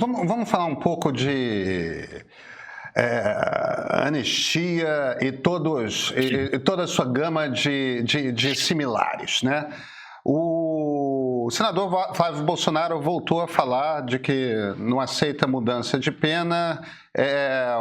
vamos falar um pouco de anistia e toda a sua gama de similares, né? O senador Flávio Bolsonaro voltou a falar de que não aceita mudança de pena,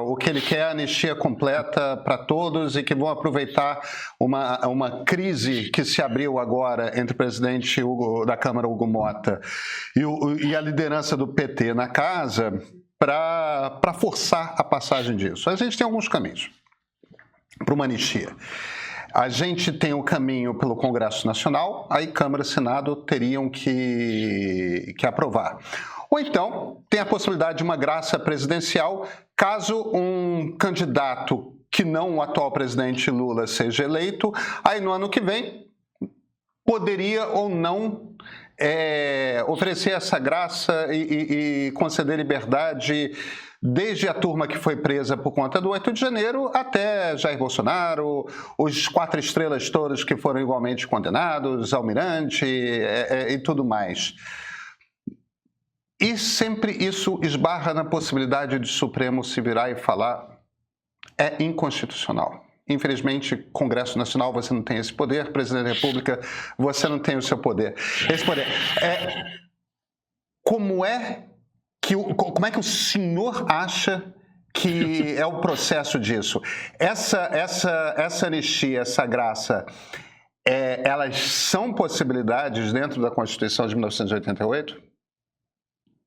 o que ele quer é anistia completa para todos e que vão aproveitar uma crise que se abriu agora entre o presidente da Câmara, Hugo Mota, e a liderança do PT na casa para forçar a passagem disso. A gente tem alguns caminhos para uma anistia. A gente tem o caminho pelo Congresso Nacional, aí Câmara e Senado teriam que aprovar. Ou então, tem a possibilidade de uma graça presidencial, caso um candidato que não o atual presidente Lula seja eleito, aí no ano que vem poderia ou não oferecer essa graça e conceder liberdade desde a turma que foi presa por conta do 8 de janeiro até Jair Bolsonaro, os 4 estrelas todos que foram igualmente condenados, Almirante e tudo mais. E sempre isso esbarra na possibilidade de o Supremo se virar e falar é inconstitucional. Infelizmente, Congresso Nacional, você não tem esse poder, Presidente da República, você não tem o seu poder. Esse poder. Como é que o senhor acha que é o processo disso? Essa anistia, essa graça, elas são possibilidades dentro da Constituição de 1988?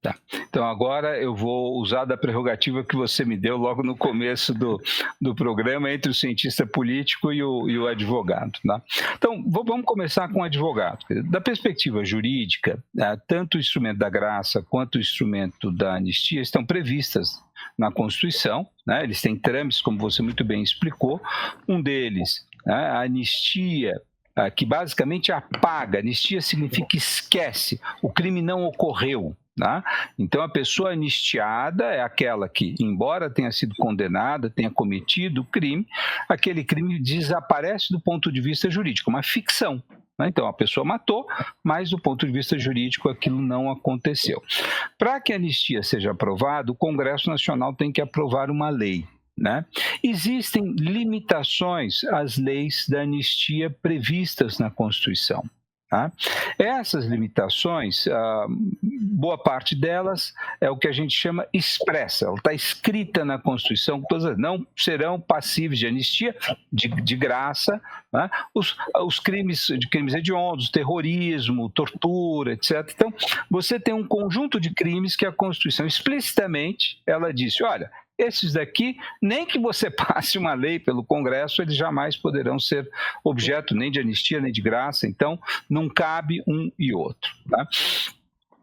Tá. Então, agora eu vou usar da prerrogativa que você me deu logo no começo do programa entre o cientista político e o advogado. Tá? Então, vamos começar com o advogado. Da perspectiva jurídica, tanto o instrumento da graça quanto o instrumento da anistia estão previstas na Constituição, né? Eles têm trâmites, como você muito bem explicou. Um deles, né, a anistia, que basicamente apaga. Anistia significa esquece, o crime não ocorreu. Tá? Então, a pessoa anistiada é aquela que, embora tenha sido condenada, tenha cometido o crime, aquele crime desaparece do ponto de vista jurídico, uma ficção. Né? Então, a pessoa matou, mas do ponto de vista jurídico aquilo não aconteceu. Para que a anistia seja aprovada, o Congresso Nacional tem que aprovar uma lei. Né? Existem limitações às leis da anistia previstas na Constituição. Tá? Essas limitações, boa parte delas é o que a gente chama expressa, ela está escrita na Constituição, não serão passíveis de anistia, de graça, né? Os crimes hediondos, terrorismo, tortura, etc. Então, você tem um conjunto de crimes que a Constituição explicitamente, ela disse, olha, esses daqui, nem que você passe uma lei pelo Congresso, eles jamais poderão ser objeto nem de anistia, nem de graça, então não cabe um e outro. Tá?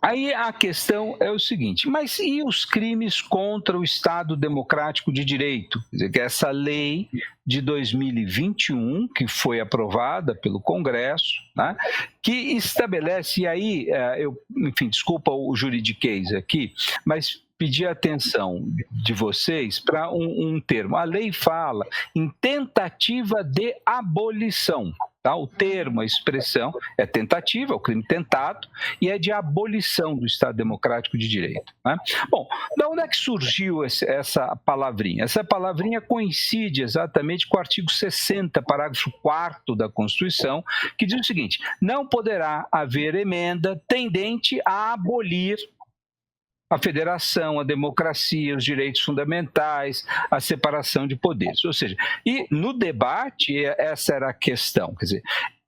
Aí a questão é o seguinte, mas e os crimes contra o Estado Democrático de Direito? Quer dizer, que essa lei de 2021, que foi aprovada pelo Congresso, né, que estabelece, e aí, desculpa o juridiquês aqui, mas pedir a atenção de vocês para um termo. A lei fala em tentativa de abolição. Tá? O termo, a expressão é tentativa, é o crime tentado, e é de abolição do Estado Democrático de Direito. Né? Bom, de onde é que surgiu essa palavrinha? Essa palavrinha coincide exatamente com o artigo 60, parágrafo 4º da Constituição, que diz o seguinte, não poderá haver emenda tendente a abolir a federação, a democracia, os direitos fundamentais, a separação de poderes. Ou seja, e no debate essa era a questão, quer dizer,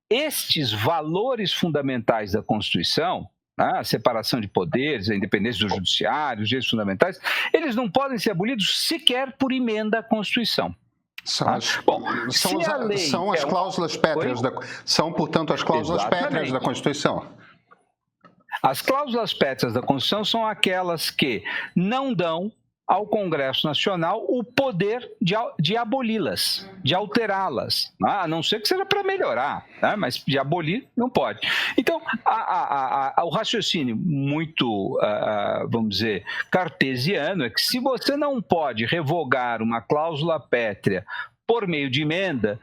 estes valores fundamentais da Constituição, a separação de poderes, a independência do judiciário, os direitos fundamentais, eles não podem ser abolidos sequer por emenda à Constituição. São as cláusulas pétreas, portanto, as cláusulas pétreas da Constituição. As cláusulas pétreas da Constituição são aquelas que não dão ao Congresso Nacional o poder de aboli-las, de alterá-las, a não ser que seja para melhorar, né? Mas de abolir não pode. Então, o raciocínio muito, vamos dizer, cartesiano é que se você não pode revogar uma cláusula pétrea por meio de emenda,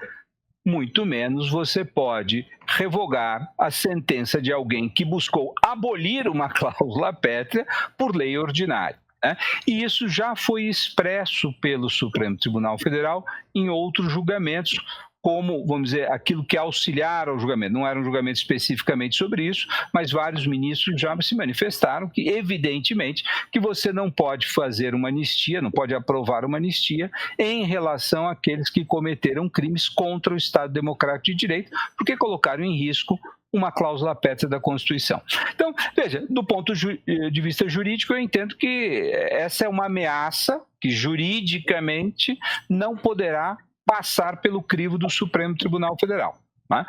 muito menos você pode revogar a sentença de alguém que buscou abolir uma cláusula pétrea por lei ordinária. né? E isso já foi expresso pelo Supremo Tribunal Federal em outros julgamentos, como, vamos dizer, aquilo que auxiliar ao julgamento. Não era um julgamento especificamente sobre isso, mas vários ministros já se manifestaram que, evidentemente, que você não pode fazer uma anistia, não pode aprovar uma anistia em relação àqueles que cometeram crimes contra o Estado Democrático de Direito, porque colocaram em risco uma cláusula pétrea da Constituição. Então, veja, do ponto de vista jurídico, eu entendo que essa é uma ameaça que juridicamente não poderá passar pelo crivo do Supremo Tribunal Federal, né?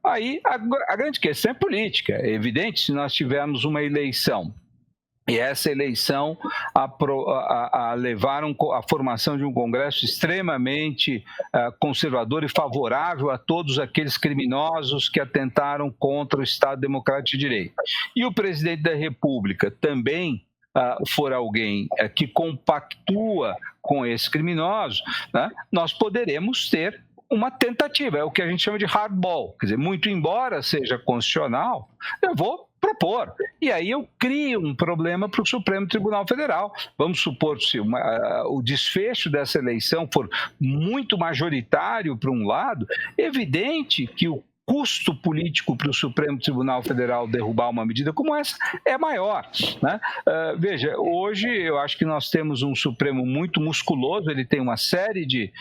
Aí a grande questão é política. É evidente, se nós tivermos uma eleição e essa eleição levaram à formação de um Congresso extremamente conservador e favorável a todos aqueles criminosos que atentaram contra o Estado Democrático de Direito. E o presidente da República também for alguém que compactua com esse criminoso, né, nós poderemos ter uma tentativa, é o que a gente chama de hardball. Quer dizer, muito embora seja constitucional, eu vou propor. E aí eu crio um problema para o Supremo Tribunal Federal. Vamos supor, se o desfecho dessa eleição for muito majoritário para um lado, é evidente que o custo político para o Supremo Tribunal Federal derrubar uma medida como essa é maior, né? Veja, hoje eu acho que nós temos um Supremo muito musculoso, ele tem uma série de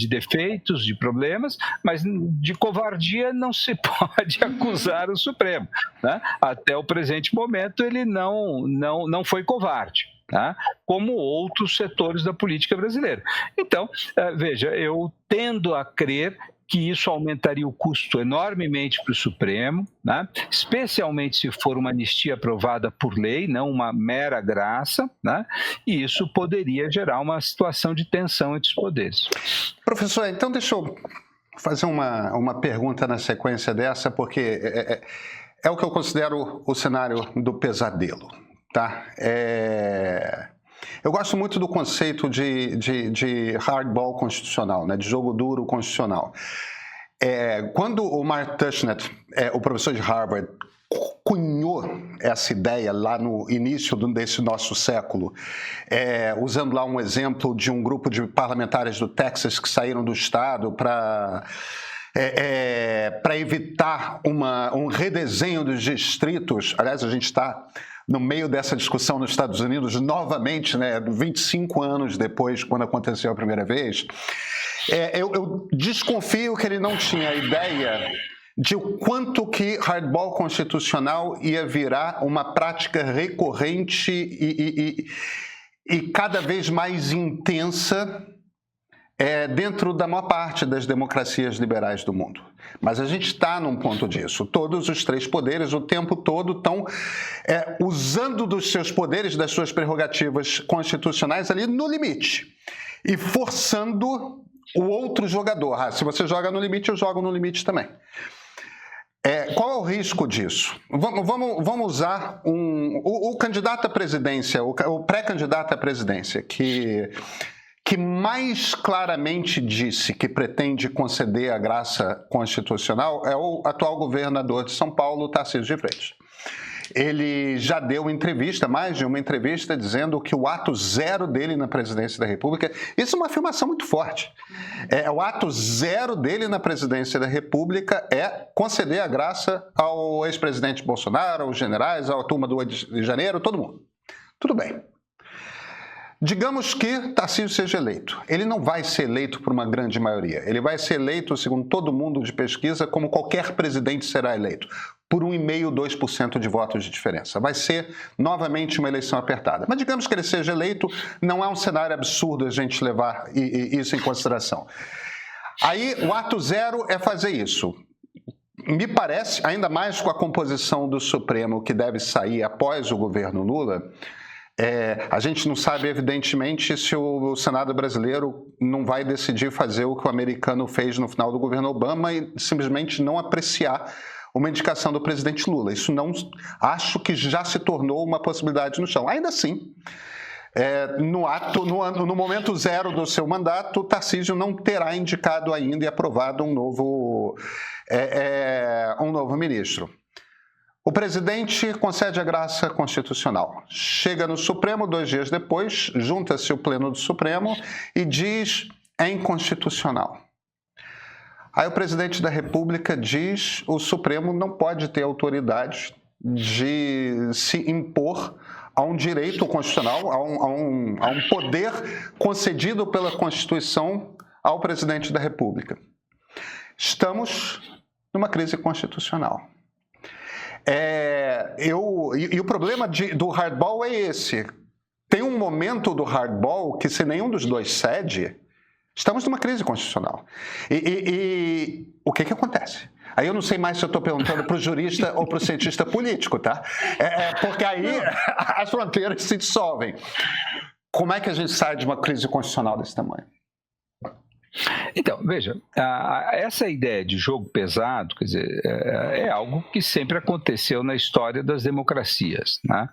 defeitos, de problemas, mas de covardia não se pode acusar o Supremo, né? Até o presente momento ele não foi covarde, tá? Como outros setores da política brasileira. Então, veja, eu tendo a crer que isso aumentaria o custo enormemente para o Supremo, né? Especialmente se for uma anistia aprovada por lei, não uma mera graça, né? E isso poderia gerar uma situação de tensão entre os poderes. Professor, então deixa eu fazer uma pergunta na sequência dessa, porque é o que eu considero o cenário do pesadelo, tá? Eu gosto muito do conceito de hardball constitucional, né, de jogo duro constitucional. Quando o Mark Tushnet, o professor de Harvard, cunhou essa ideia lá no início desse nosso século, usando lá um exemplo de um grupo de parlamentares do Texas que saíram do estado para evitar um redesenho dos distritos. Aliás, a gente está no meio dessa discussão nos Estados Unidos, novamente, né, 25 anos depois, quando aconteceu a primeira vez. Eu desconfio que ele não tinha ideia de o quanto que hardball constitucional ia virar uma prática recorrente e cada vez mais intensa dentro da maior parte das democracias liberais do mundo. Mas a gente está num ponto disso. Todos os três poderes, o tempo todo, estão usando dos seus poderes, das suas prerrogativas constitucionais ali no limite e forçando o outro jogador. Se você joga no limite, eu jogo no limite também. Qual é o risco disso? Vamos usar o candidato à presidência, o pré-candidato à presidência, que mais claramente disse que pretende conceder a graça constitucional é o atual governador de São Paulo, Tarcísio de Freitas. Ele já deu entrevista, mais de uma entrevista, dizendo que o ato zero dele na presidência da República, isso é uma afirmação muito forte, o ato zero dele na presidência da República é conceder a graça ao ex-presidente Bolsonaro, aos generais, à turma do 8 de janeiro, todo mundo. Tudo bem. Digamos que Tarcísio seja eleito. Ele não vai ser eleito por uma grande maioria. Ele vai ser eleito, segundo todo mundo de pesquisa, como qualquer presidente será eleito, por 1,5%, 2% de votos de diferença. Vai ser, novamente, uma eleição apertada. Mas digamos que ele seja eleito, não é um cenário absurdo a gente levar isso em consideração. Aí, o ato zero é fazer isso. Me parece, ainda mais com a composição do Supremo que deve sair após o governo Lula, a gente não sabe, evidentemente, se o Senado brasileiro não vai decidir fazer o que o americano fez no final do governo Obama e simplesmente não apreciar uma indicação do presidente Lula. Isso não acho que já se tornou uma possibilidade no chão. Ainda assim, no momento zero do seu mandato, o Tarcísio não terá indicado ainda e aprovado um novo ministro. O presidente concede a graça constitucional. Chega no Supremo 2 dias depois, junta-se o Pleno do Supremo e diz: é inconstitucional. Aí o presidente da República diz: o Supremo não pode ter autoridade de se impor a um direito constitucional, a um poder concedido pela Constituição ao presidente da República. Estamos numa crise constitucional. E o problema do hardball é esse. Tem um momento do hardball que, se nenhum dos dois cede, estamos numa crise constitucional. E o que acontece? Aí eu não sei mais se eu estou perguntando para o jurista ou para o cientista político, tá? Porque aí as fronteiras se dissolvem. Como é que a gente sai de uma crise constitucional desse tamanho? Então, veja, essa ideia de jogo pesado, quer dizer, é algo que sempre aconteceu na história das democracias, né?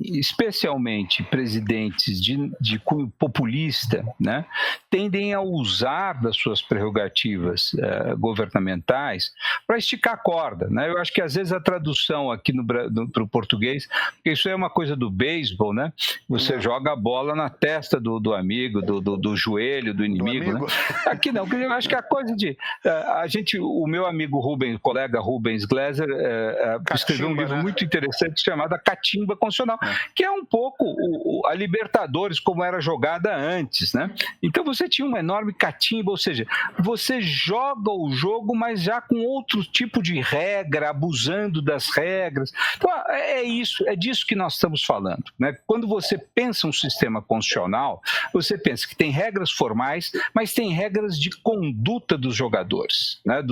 Especialmente presidentes de cunho populista, né, tendem a usar das suas prerrogativas governamentais para esticar a corda, né? Eu acho que às vezes a tradução aqui para o português, porque isso é uma coisa do beisebol, né? Você joga a bola na testa do amigo, do joelho do inimigo, né? Aqui não, eu acho que a coisa de o meu amigo Rubens, colega Rubens Gleiser, escreveu um livro muito interessante chamado A Catimba Constitucional, que é um pouco a Libertadores como era jogada antes, né? Então você tinha uma enorme catimba, ou seja, você joga o jogo, mas já com outro tipo de regra, abusando das regras. Então é disso que nós estamos falando, né? Quando você pensa um sistema constitucional, você pensa que tem regras formais, mas tem regras de conduta dos jogadores, né?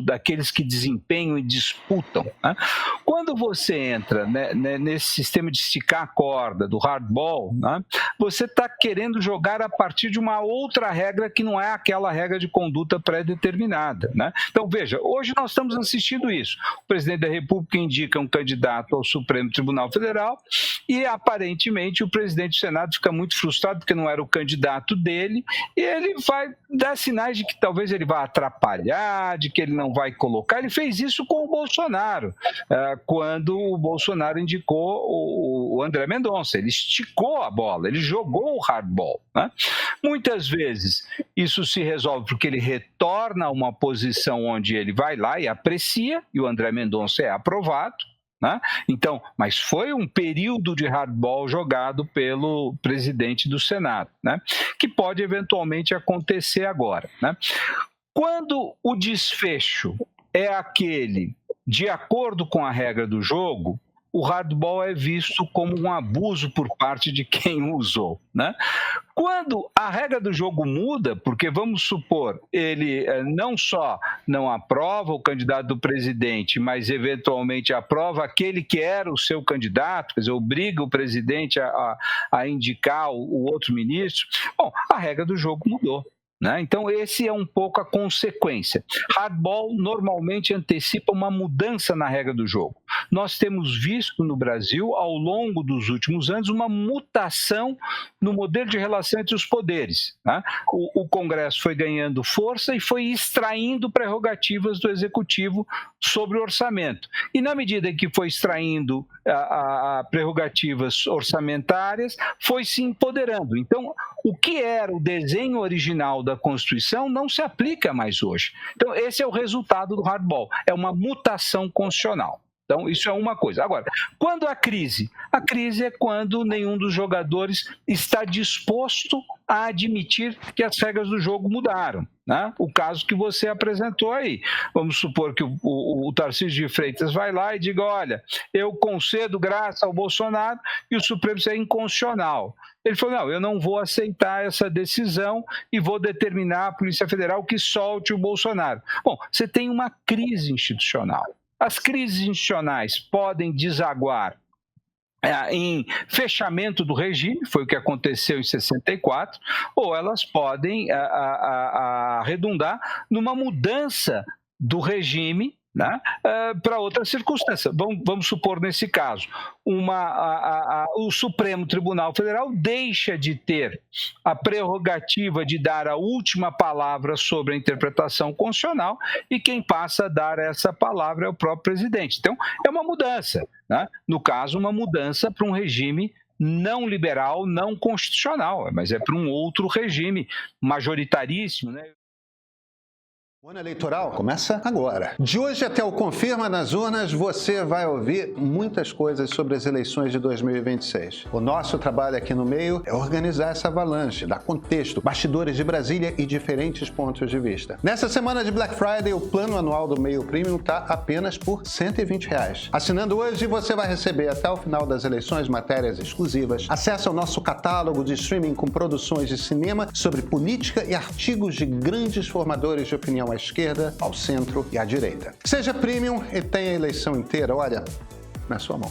Daqueles que desempenham e disputam, né? Quando você entra, né, nesse sistema de esticar a corda, do hardball, né, você está querendo jogar a partir de uma outra regra que não é aquela regra de conduta pré-determinada, né? Então, veja, hoje nós estamos assistindo isso. O presidente da República indica um candidato ao Supremo Tribunal Federal e, aparentemente, o presidente do Senado fica muito frustrado porque não era o candidato dele e ele vai dar sinais de que talvez ele vá atrapalhar, de que ele não vai colocar. Ele fez isso com o Bolsonaro, quando o Bolsonaro indicou o André Mendonça. Ele esticou a bola, ele jogou o hardball, né? Muitas vezes isso se resolve porque ele retorna a uma posição onde ele vai lá e aprecia, e o André Mendonça é aprovado, né? Então, mas foi um período de hardball jogado pelo presidente do Senado, né? Que pode eventualmente acontecer agora, né? Quando o desfecho é aquele de acordo com a regra do jogo, o hardball é visto como um abuso por parte de quem o usou, né? Quando a regra do jogo muda, porque vamos supor, ele não só não aprova o candidato do presidente, mas eventualmente aprova aquele que era o seu candidato, quer dizer, obriga o presidente a indicar o outro ministro, bom, a regra do jogo mudou, né? Então, esse é um pouco a consequência. Hardball normalmente antecipa uma mudança na regra do jogo. Nós temos visto no Brasil, ao longo dos últimos anos, uma mutação no modelo de relação entre os poderes, né? O Congresso foi ganhando força e foi extraindo prerrogativas do Executivo sobre o orçamento. E na medida que foi extraindo prerrogativas orçamentárias, foi se empoderando. Então, o que era o desenho original da Constituição não se aplica mais hoje. Então, esse é o resultado do hardball, é uma mutação constitucional. Então, isso é uma coisa. Agora, quando a crise? A crise é quando nenhum dos jogadores está disposto a admitir que as regras do jogo mudaram, né? O caso que você apresentou aí. Vamos supor que o Tarcísio de Freitas vai lá e diga, olha, eu concedo graça ao Bolsonaro e o Supremo é inconstitucional. Ele falou, não, eu não vou aceitar essa decisão e vou determinar à Polícia Federal que solte o Bolsonaro. Bom, você tem uma crise institucional. As crises institucionais podem desaguar em fechamento do regime, foi o que aconteceu em 64, ou elas podem redundar numa mudança do regime né, para outra circunstância. Vamos supor, nesse caso, o Supremo Tribunal Federal deixa de ter a prerrogativa de dar a última palavra sobre a interpretação constitucional e quem passa a dar essa palavra é o próprio presidente. Então, é uma mudança, né? No caso, uma mudança para um regime não liberal, não constitucional, mas é para um outro regime majoritaríssimo, né? O ano eleitoral começa agora. De hoje até o Confirma nas Urnas, você vai ouvir muitas coisas sobre as eleições de 2026. O nosso trabalho aqui no meio é organizar essa avalanche, dar contexto, bastidores de Brasília e diferentes pontos de vista. Nessa semana de Black Friday, o plano anual do Meio Premium está apenas por R$ 120. Assinando hoje, você vai receber até o final das eleições matérias exclusivas, acesso ao nosso catálogo de streaming com produções de cinema sobre política e artigos de grandes formadores de opinião à esquerda, ao centro e à direita. Seja premium e tenha a eleição inteira, olha, na sua mão.